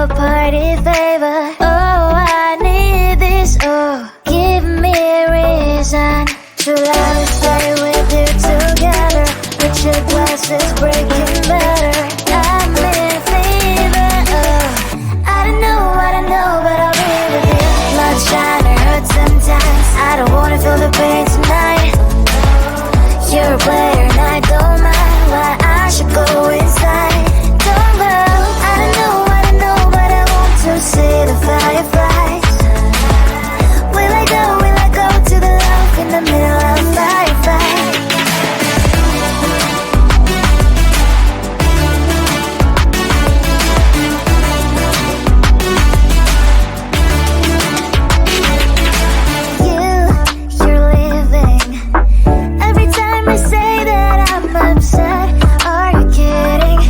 your party favor. Oh, I need this. Oh, give me a reason to love and stay with you together. But your glass is breaking better. I'm in fever. Oh, I don't know, but I'll be with you. Blood's trying to hurt sometimes. I don't wanna feel the pain tonight. You're a player and I don't mind why I should go inside. Don't go. I don't know, but I want to see the fireflies. Will I go to the love in the middle of a firefight? You're leaving. Every time I say that I'm upset, are you kidding?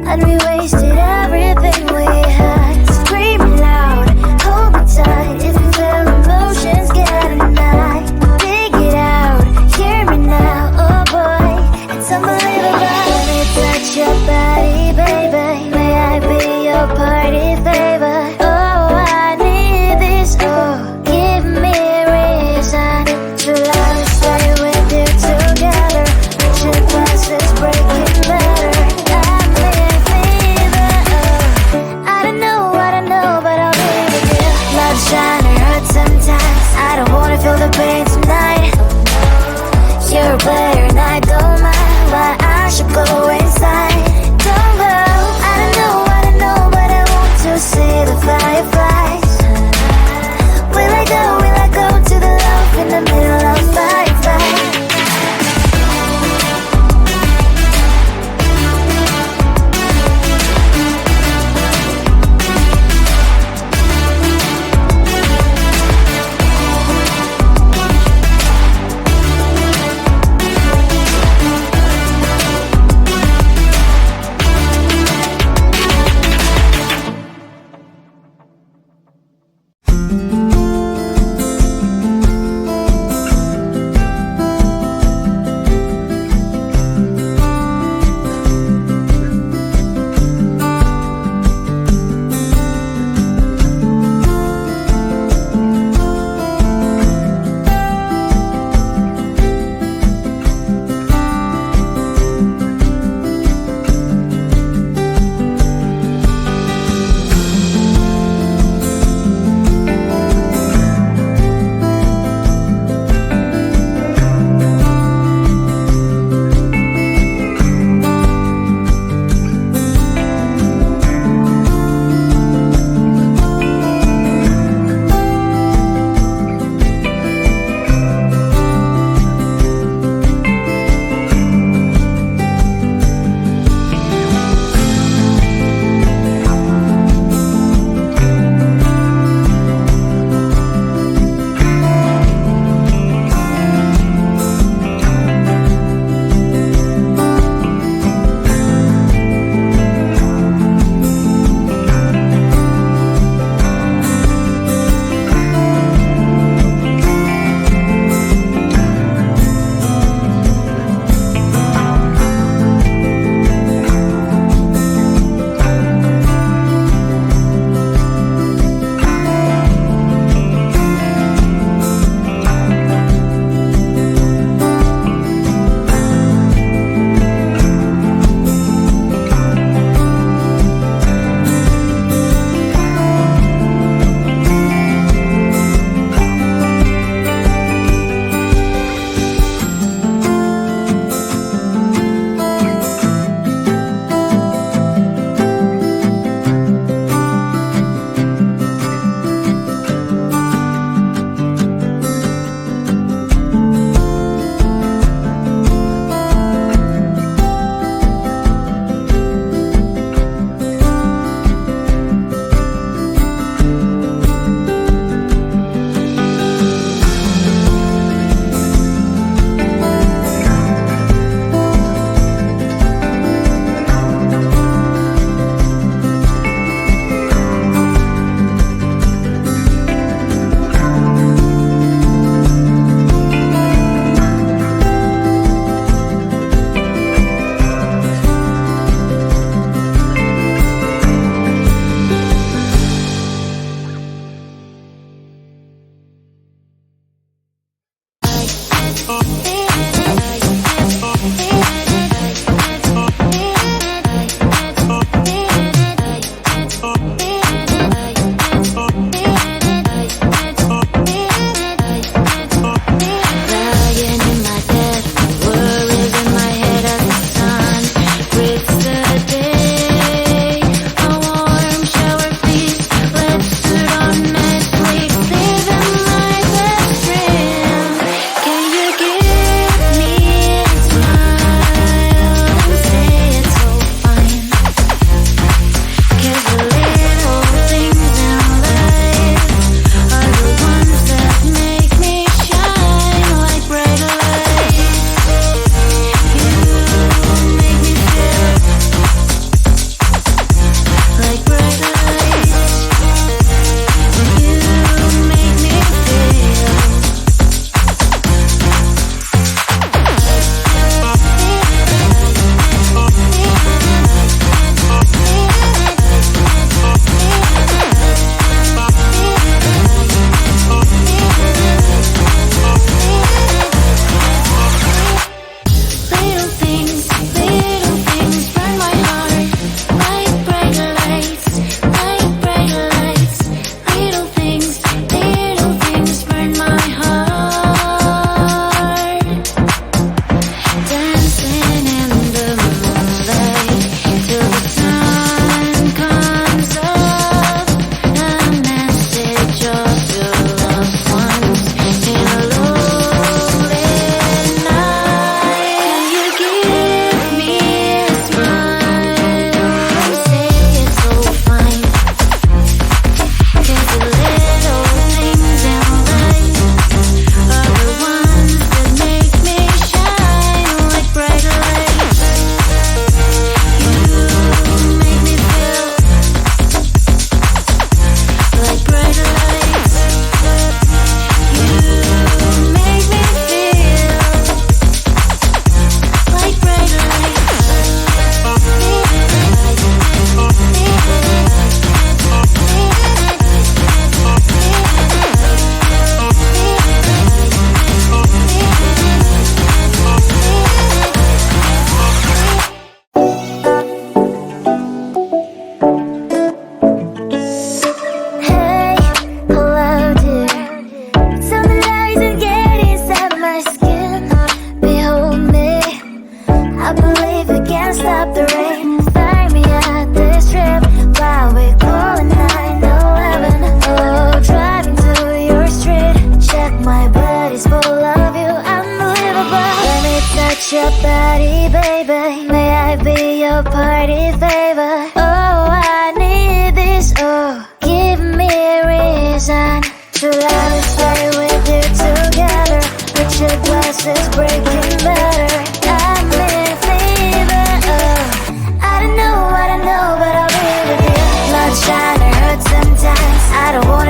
And we wasted everything we had. Screaming loud, hold me tight. If you feel emotions getting mad, dig it out, hear me now. Oh boy, it's unbelievable. Let me touch your body, baby. May I be your party favor? Oh, I need this. Oh, give me a reason to love and stay with you together. But your glass is breaking better. I'm in fever. Oh, I don't know, but I'll be with you. Love's trying to hurt sometimes. I don't wanna feel the pain tonight. You're a player and I don't mind why I should go inside. Don't go. I don't know, but I want to see the fireflies. Will I go to the love in the middle of firefight?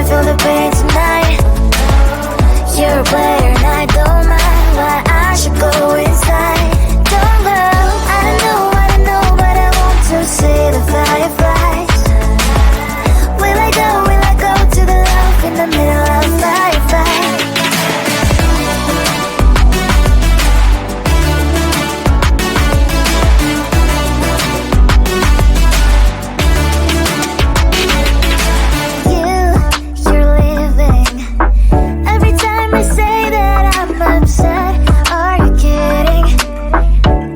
feel the pain tonight. You're a player and I don't mind why I should go inside. Don't go, I don't know, but I want to see the fireflies. Will I go to the love in the middle of firefight? You're living. Every time I say that I'm upset, are you kidding?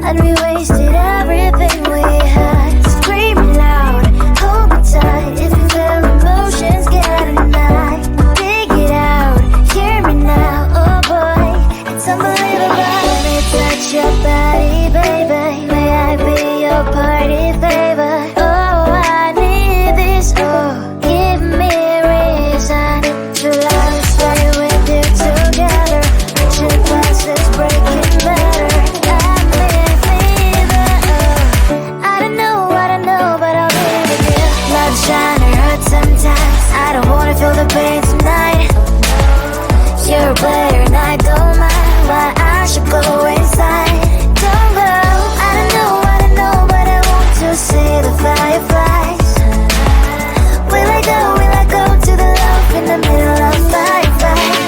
And we wasted everything we had. Screaming loud, hold me tight. If you feel emotions, get a knife. Dig it out, hear me now. Oh boy, it's unbelievable. Let me touch your body, baby. May I be your party favor? Oh, I need this. Oh, give me reason to love, stay with you together. Picture glasses breaking better. I'm in fever. I don't know, but I'll be with you. Love shine or hurt sometimes. I don't wanna feel the pain tonight. You're a player and I don't mind why I should go inside. Don't go, I don't know, but I want to see the fireflies. Will I go to the love in the middle of firefight?